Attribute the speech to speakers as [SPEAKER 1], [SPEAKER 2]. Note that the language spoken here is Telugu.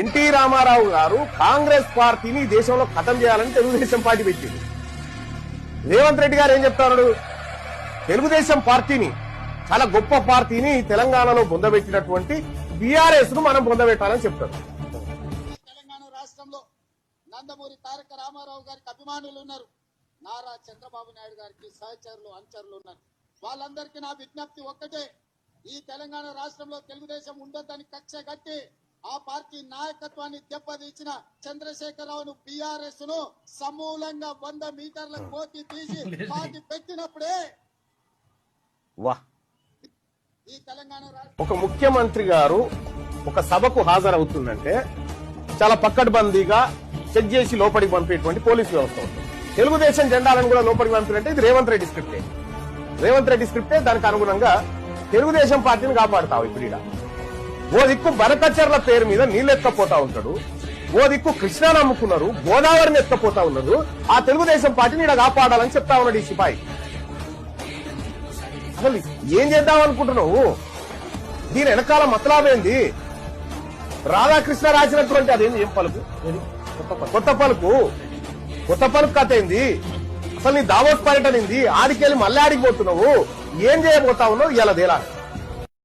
[SPEAKER 1] ఎన్టీ రామారావు గారు కాంగ్రెస్ పార్టీని దేశంలో ఖతం చేయాలని తెలుగుదేశం పార్టీ పెట్టింది. రేవంత్ రెడ్డి గారు ఏం చెప్తారు? తెలుగుదేశం పార్టీని, చాలా గొప్ప పార్టీని తెలంగాణలో పొందబెట్టినటువంటి బీఆర్ఎస్ ను మనం పొందబెట్టాలని చెప్తారు.
[SPEAKER 2] తెలంగాణ రాష్ట్రంలో నందమూరి తారక రామారావు గారికి అభిమానులు ఉన్నారు, నారా చంద్రబాబు నాయుడు గారికి సహచరులు అనుచరులు ఉన్నారు. వాళ్ళందరికీ నా విజ్ఞప్తి ఒక్కటే, ఈ తెలంగాణ రాష్ట్రంలో తెలుగుదేశం ఉండొద్దని కక్ష కట్టి ఆ పార్టీ నాయకత్వాన్ని దెబ్బతీసిన చంద్రశేఖరరావును, బీఆర్ఎస్ ను సమూలంగా 100 మీటర్ల కోతి తీసి పార్టీ పెట్టినప్పుడే ఈ తెలంగాణ
[SPEAKER 1] ఒక ముఖ్యమంత్రి గారు ఒక సభకు హాజరవుతుందంటే చాలా పక్కడ్బందీగా చెక్ చేసి లోపలికి పంపేటువంటి పోలీసు వ్యవస్థ ఉంటుంది. తెలుగుదేశం జెండాలను కూడా లోపలికి పంపినట్టే ఇది రేవంత్ రెడ్డి స్క్రిప్టే. దానికి అనుగుణంగా తెలుగుదేశం పార్టీని కాపాడుతావు. ఇప్పుడు ఓ దిక్కు బరకచర్ల పేరు మీద నీళ్లు ఎత్తుకపోతా ఉంటాడు, ఓ దిక్కు కృష్ణాను అమ్ముకున్నారు, గోదావరిని ఎత్తుకపోతా ఉన్నారు. ఆ తెలుగుదేశం పార్టీని ఇక్కడ కాపాడాలని చెప్తా ఉన్నాడు ఈ సిపాయి. అసలు ఏం చేద్దాం అనుకుంటున్నావు? దీని వెనకాల మతలాబేంది? రాధాకృష్ణ రాసినటువంటి అదేంది, ఏం పలుకు, కొత్త పలుకు కథ ఏంది? అసలు నీ దావోస్ పర్యటన ఏంది? ఆడికెళ్ళి మళ్ళీ ఆడికి పోతున్నావు, ఏం చేయబోతా ఉన్నావు? ఇలా తేలా